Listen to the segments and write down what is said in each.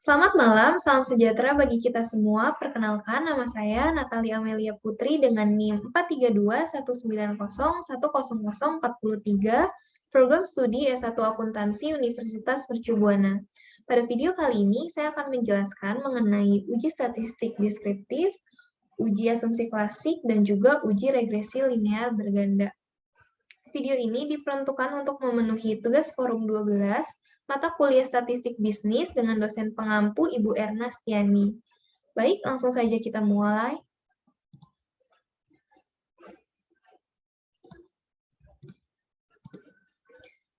Selamat malam, salam sejahtera bagi kita semua. Perkenalkan, nama saya Natalia Amelia Putri dengan NIM 43219010043, program studi S1 Akuntansi Universitas Mercu Buana. Pada video kali ini, saya akan menjelaskan mengenai uji statistik deskriptif, uji asumsi klasik, dan juga uji regresi linear berganda. Video ini diperuntukkan untuk memenuhi tugas forum 12, mata kuliah statistik bisnis dengan dosen pengampu Ibu Erna Stiani. Baik, langsung saja kita mulai.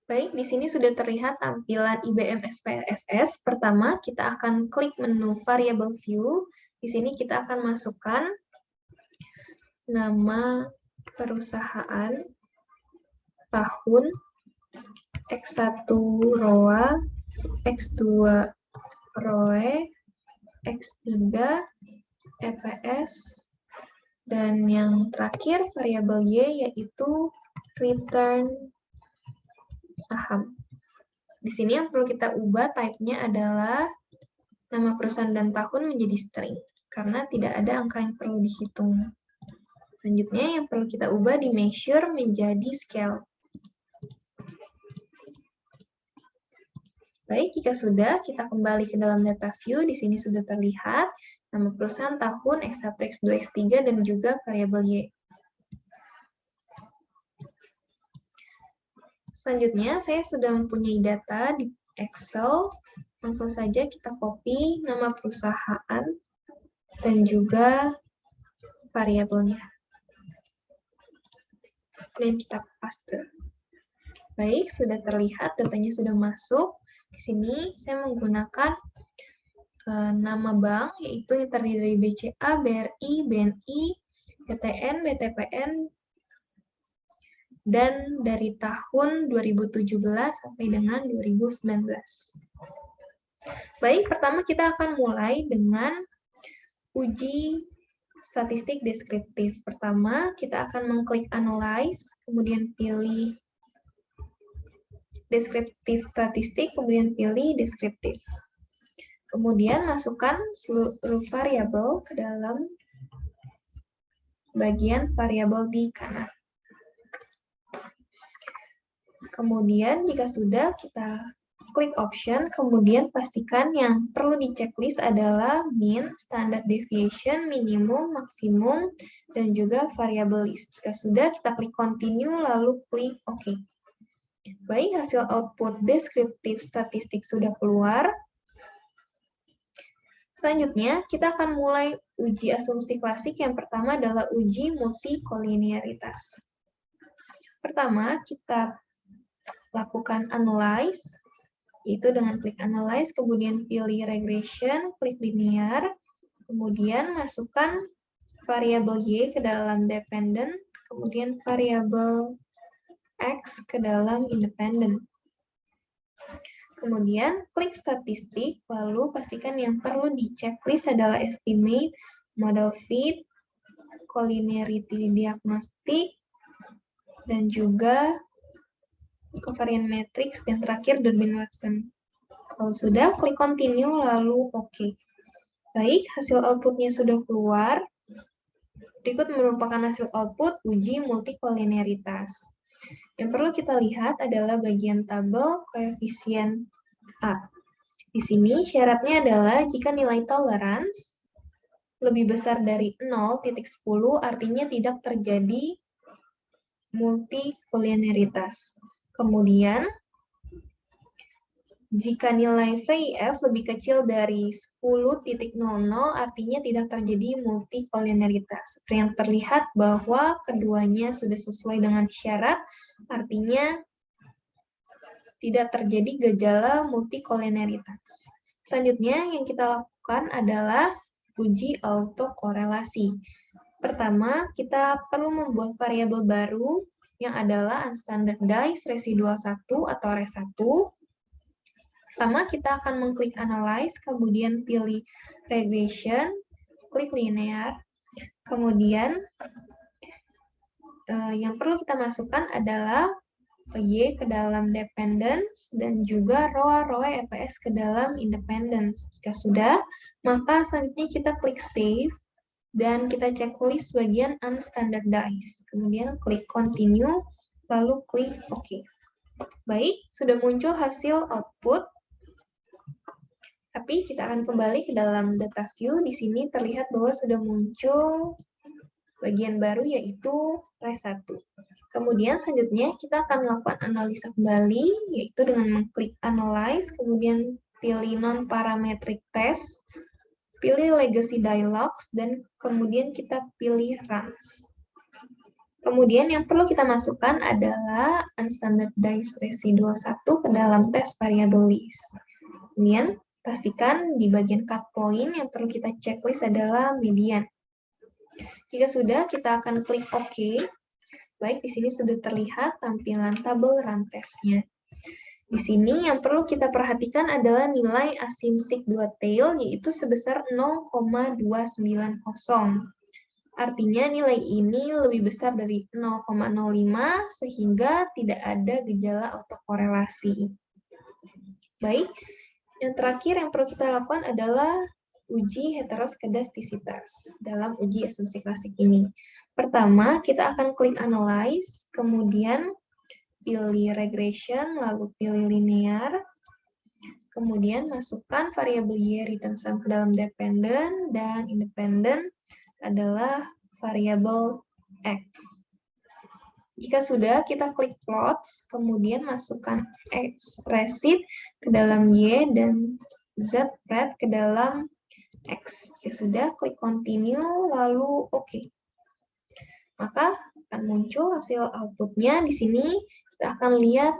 Baik, di sini sudah terlihat tampilan IBM SPSS. Pertama, kita akan klik menu Variable View. Di sini kita akan masukkan nama perusahaan, tahun, X1 ROA, X2 ROE, X3 EPS, dan yang terakhir variabel Y yaitu return saham. Di sini yang perlu kita ubah type-nya adalah nama perusahaan dan tahun menjadi string, karena tidak ada angka yang perlu dihitung. Selanjutnya yang perlu kita ubah di measure menjadi scale. Baik, jika sudah, kita kembali ke dalam data view. Di sini sudah terlihat nama perusahaan, tahun, X1, X2, X3, dan juga variabel Y. Selanjutnya, saya sudah mempunyai data di Excel. Langsung saja kita copy nama perusahaan dan juga variabelnya. Dan kita paste. Baik, sudah terlihat datanya sudah masuk. Di sini saya menggunakan nama bank, yaitu yang terdiri dari BCA, BRI, BNI, BTN, BTPN, dan dari tahun 2017 sampai dengan 2019. Baik, pertama kita akan mulai dengan uji statistik deskriptif. Pertama, kita akan mengklik Analyze, kemudian pilih deskriptif statistik, kemudian pilih deskriptif. Kemudian masukkan seluruh variabel ke dalam bagian variabel di kanan. Kemudian jika sudah, kita klik option, kemudian pastikan yang perlu di checklist adalah mean, standard deviation, minimum, maksimum, dan juga variable list. Jika sudah, kita klik continue, lalu klik OK. Baik, hasil output deskriptif statistik sudah keluar. Selanjutnya, kita akan mulai uji asumsi klasik. Yang pertama adalah uji multikolinearitas. Pertama, kita lakukan analyze, yaitu dengan klik analyze, kemudian pilih regression, klik linear, kemudian masukkan variabel Y ke dalam dependent, kemudian variabel X ke dalam independent. Kemudian klik statistik, lalu pastikan yang perlu di checklist adalah estimate, model fit, collinearity diagnostic, dan juga covariance matrix, dan terakhir Durbin-Watson. Kalau sudah, klik continue, lalu OK. Baik, hasil outputnya sudah keluar. Berikut merupakan hasil output uji multikolinearitas. Yang perlu kita lihat adalah bagian tabel koefisien A. Di sini syaratnya adalah jika nilai tolerance lebih besar dari 0,10, artinya tidak terjadi multikolinearitas. Kemudian, jika nilai VIF lebih kecil dari 10,00, artinya tidak terjadi multikolinearitas. Yang terlihat bahwa keduanya sudah sesuai dengan syarat, artinya tidak terjadi gejala multikolinearitas. Selanjutnya yang kita lakukan adalah uji autokorelasi. Pertama, kita perlu membuat variabel baru yang adalah unstandardized residual 1 atau RES1. Pertama, kita akan mengklik Analyze, kemudian pilih Regression, klik Linear, kemudian yang perlu kita masukkan adalah Y ke dalam dependence, dan juga ROA EPS ke dalam independence. Jika sudah, maka selanjutnya kita klik save, dan kita checklist bagian unstandardized. Kemudian klik continue, lalu klik OK. Baik, sudah muncul hasil output. Tapi kita akan kembali ke dalam data view. Di sini terlihat bahwa sudah muncul bagian baru, yaitu RES 1. Kemudian selanjutnya kita akan melakukan analisa kembali, yaitu dengan mengklik Analyze, kemudian pilih Non-Parametric Test, pilih Legacy Dialogs, dan kemudian kita pilih Runs. Kemudian yang perlu kita masukkan adalah Unstandardized Residual 1 ke dalam tes variable list. Kemudian pastikan di bagian cut point yang perlu kita checklist adalah median. Jika sudah, kita akan klik OK. Baik, di sini sudah terlihat tampilan tabel run test-nya. Di sini yang perlu kita perhatikan adalah nilai asymptotic 2 tail, yaitu sebesar 0,290. Artinya nilai ini lebih besar dari 0,05, sehingga tidak ada gejala autokorelasi. Baik, yang terakhir yang perlu kita lakukan adalah uji heteroskedastisitas dalam uji asumsi klasik ini. Pertama, kita akan klik Analyze, kemudian pilih Regression, lalu pilih Linear, kemudian masukkan variabel Y return sum ke dalam dependent, dan independent adalah variabel X. Jika sudah, kita klik Plots, kemudian masukkan X recit ke dalam Y dan Z red ke dalam X. Jika sudah, klik Continue, lalu OK. Maka akan muncul hasil output-nya. Di sini kita akan lihat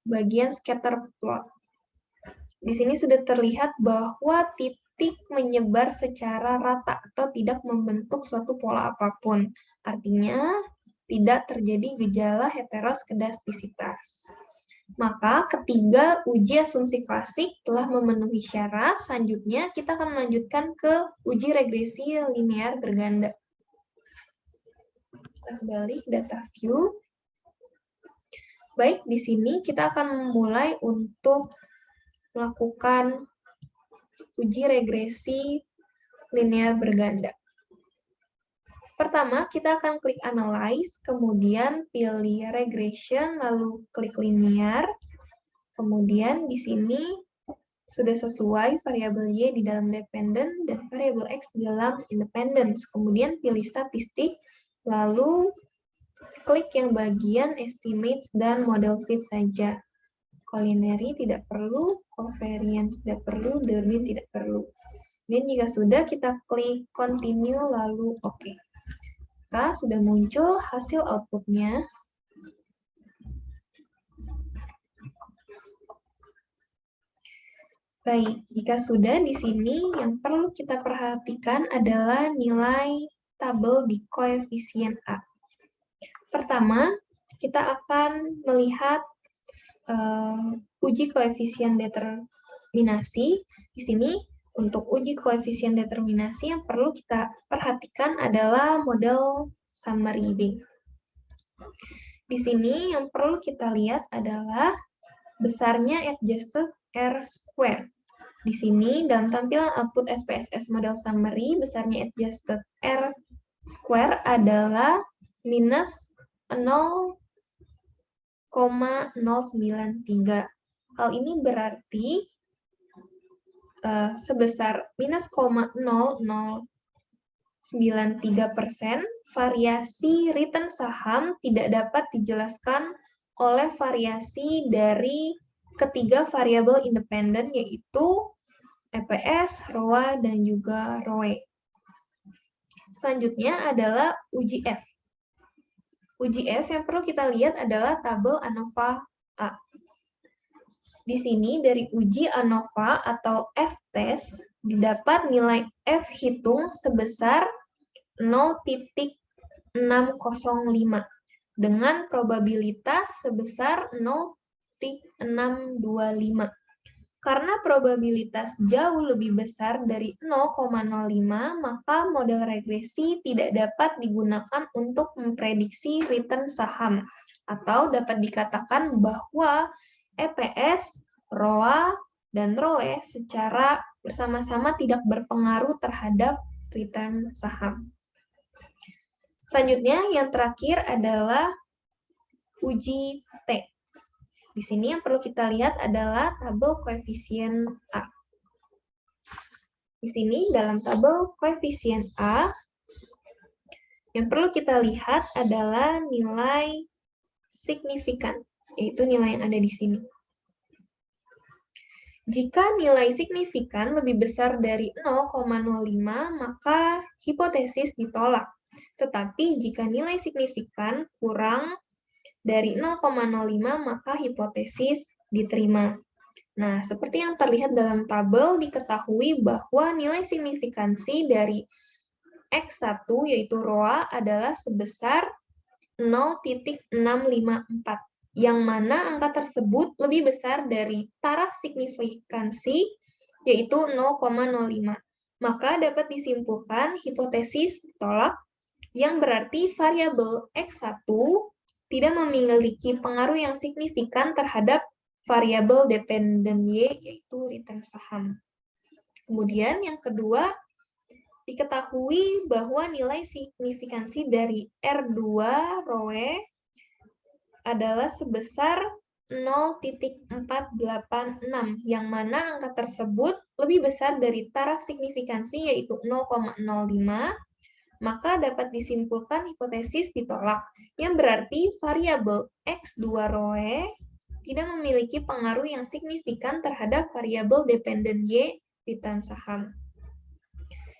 bagian scatter plot. Di sini sudah terlihat bahwa titik menyebar secara rata atau tidak membentuk suatu pola apapun. Artinya, tidak terjadi gejala heteroskedastisitas. Maka ketiga uji asumsi klasik telah memenuhi syarat. Selanjutnya kita akan melanjutkan ke uji regresi linear berganda. Kita kembali ke data view. Baik, di sini kita akan memulai untuk melakukan uji regresi linear berganda. Pertama, kita akan klik Analyze, kemudian pilih Regression, lalu klik Linear. Kemudian di sini sudah sesuai variabel Y di dalam dependent dan variabel X di dalam independence. Kemudian pilih Statistik, lalu klik yang bagian Estimates dan Model Fit saja. Collinearity tidak perlu, Covariance tidak perlu, Dermin tidak perlu. Dan jika sudah, kita klik Continue, lalu OK. Maka sudah muncul hasil output-nya. Baik, jika sudah di sini yang perlu kita perhatikan adalah nilai tabel di koefisien A. Pertama, kita akan melihat uji koefisien determinasi. Di sini untuk uji koefisien determinasi yang perlu kita perhatikan adalah model summary B. Di sini yang perlu kita lihat adalah besarnya adjusted R square. Di sini dalam tampilan output SPSS model summary, besarnya adjusted R square adalah minus 0,093. Hal ini berarti sebesar minus 0,0093%, variasi return saham tidak dapat dijelaskan oleh variasi dari ketiga variabel independen, yaitu EPS, ROA, dan juga ROE. Selanjutnya adalah uji F. Uji F yang perlu kita lihat adalah tabel ANOVA A. Di sini dari uji ANOVA atau F-test didapat nilai F hitung sebesar 0,605 dengan probabilitas sebesar 0,625. Karena probabilitas jauh lebih besar dari 0,05, maka model regresi tidak dapat digunakan untuk memprediksi return saham. Atau dapat dikatakan bahwa EPS, ROA, dan ROE secara bersama-sama tidak berpengaruh terhadap return saham. Selanjutnya, yang terakhir adalah uji T. Di sini yang perlu kita lihat adalah tabel koefisien A. Di sini dalam tabel koefisien A, yang perlu kita lihat adalah nilai signifikan, yaitu nilai yang ada di sini. Jika nilai signifikan lebih besar dari 0,05, maka hipotesis ditolak. Tetapi jika nilai signifikan kurang dari 0,05, maka hipotesis diterima. Nah, seperti yang terlihat dalam tabel, diketahui bahwa nilai signifikansi dari X1, yaitu ROA, adalah sebesar 0,654, yang mana angka tersebut lebih besar dari taraf signifikansi, yaitu 0,05. Maka dapat disimpulkan hipotesis ditolak, yang berarti variabel X1 tidak memiliki pengaruh yang signifikan terhadap variabel dependen Y, yaitu return saham. Kemudian yang kedua, diketahui bahwa nilai signifikansi dari R2 ROE adalah sebesar 0,486, yang mana angka tersebut lebih besar dari taraf signifikansi, yaitu 0,05, maka dapat disimpulkan hipotesis ditolak, yang berarti variabel X2 ROE tidak memiliki pengaruh yang signifikan terhadap variabel dependen Y return saham.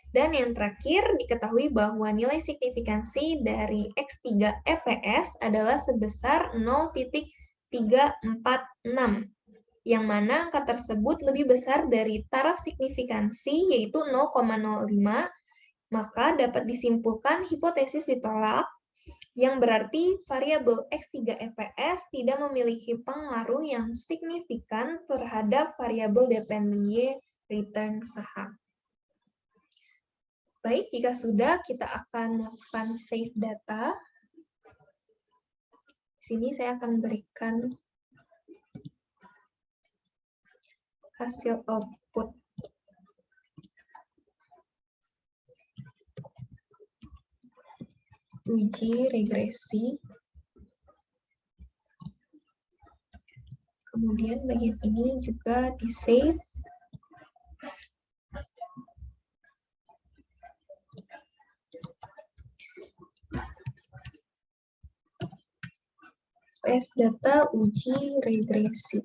Dan yang terakhir, diketahui bahwa nilai signifikansi dari X3 EPS adalah sebesar 0,346, yang mana angka tersebut lebih besar dari taraf signifikansi, yaitu 0,05, maka dapat disimpulkan hipotesis ditolak, yang berarti variabel X3 EPS tidak memiliki pengaruh yang signifikan terhadap variabel dependen Y return saham. Baik, jika sudah, kita akan melakukan save data. Di sini saya akan berikan hasil output. Uji regresi. Kemudian bagian ini juga di-save. SPS data uji regresi.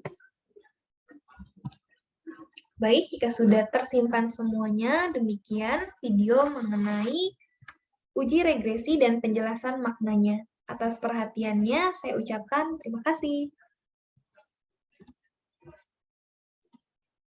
Baik, jika sudah tersimpan semuanya, demikian video mengenai uji regresi dan penjelasan maknanya. Atas perhatiannya, saya ucapkan terima kasih.